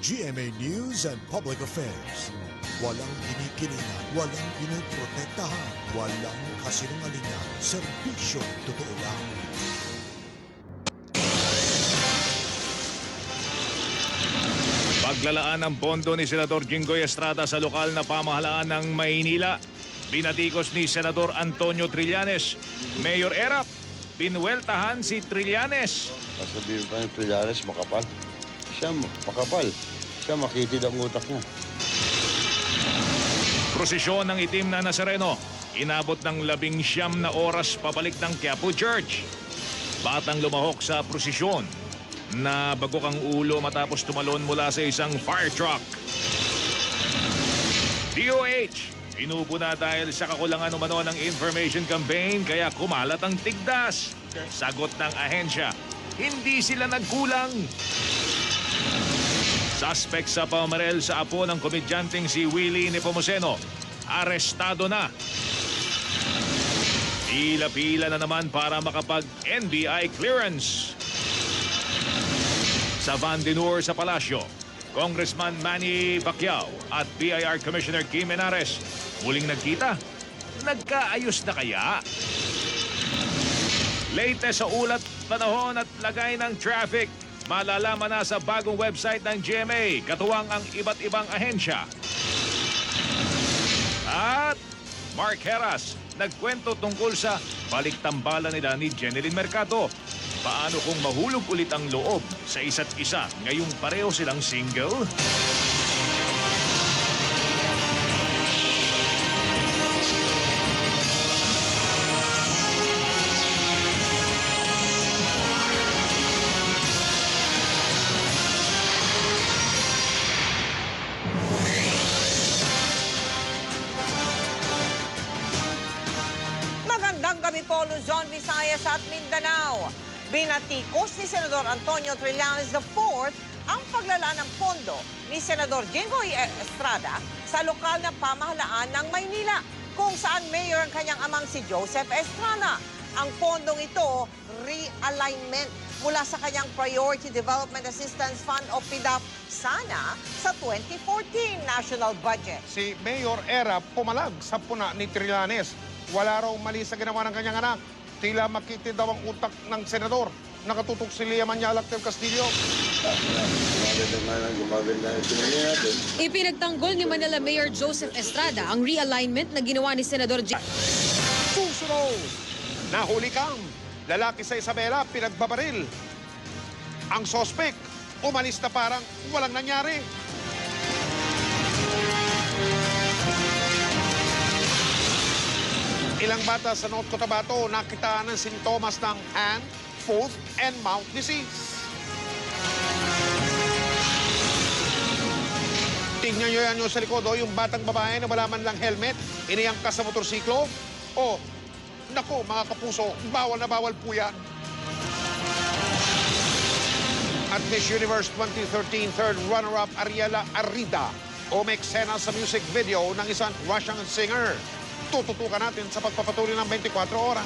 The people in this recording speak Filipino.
GMA News and Public Affairs. Walang kinikilingan, walang pinoprotektahan, walang kasinungalingan, serbisyo totoo lang. Paglalaan ng pondo ni Senador Jinggoy Estrada sa lokal na pamahalaan ng Maynila. Binatikos ni Senador Antonio Trillanes. Mayor Erap, pinweltahan si Trillanes. Sasabihin pa ng Trillanes, makapal. Siya makapal. Siya makitid ang utak niya. Prosesyon ng itim na Nazareno. Inabot ng 19 na oras pabalik ng Quiapo Church. Batang lumahok sa prosesyon na bagok ang ulo matapos tumalon mula sa isang fire truck. DOH, inubo na dahil sa kakulangan umano ng information campaign kaya kumalat ang tigdas. Sagot ng ahensya, hindi sila nagkulang. Suspect sa pamarel sa apo ng komedyanteng si Willie Nepomuceno, arestado na. Pila-pila na naman para makapag-NBI clearance. Sa Van Dinur sa Palasyo, Congressman Manny Pacquiao at BIR Commissioner Kim Menares muling nagkita. Nagkaayos na kaya? Latest sa ulat, panahon at lagay ng traffic. Malalaman na sa bagong website ng GMA, katuwang ang iba't ibang ahensya. At Mark Heras, nagkwento tungkol sa baliktambalan nila ni Jeneline Mercado. Paano kung mahulog ulit ang loob sa isa't isa ngayong pareho silang single? Magandang gabi po, Luzon, Visayas at Mindanao. Binatikos ni Senador Antonio Trillanes IV ang paglala ng pondo ni Senador Jinggoy Estrada sa lokal na pamahalaan ng Maynila, kung saan mayor ang kanyang amang si Joseph Estrada. Ang pondong ito, realignment mula sa kanyang Priority Development Assistance Fund o PDAP sana sa 2014 national budget. Si Mayor Erap pumalag sa puna ni Trillanes. Wala raw mali sa ginawa ng kanyang anak. Tila makitid daw ang utak ng senador. Nakatutok si Lea Manyalak del Castillo. Ipinagtanggol ni Manila Mayor Joseph Estrada ang realignment na ginawa ni Senador Susunod, nahuli kang lalaki sa Isabela, pinagbabaril. Ang sospek, umalis na parang walang nangyari. Ilang bata sa North Cotabato nakitaan ng sintomas ng hand, foot, and mouth disease. Tingnan nyo yan yung sa likod, yung batang babae na wala man lang helmet, iniyangkas sa motorsiklo. Nako, mga kapuso, bawal na bawal po yan. At Miss Universe 2013 third runner-up Ariela Arida umeksena sa music video ng isang Russian singer. Tututukan natin sa pagpapatuloy ng 24 oras.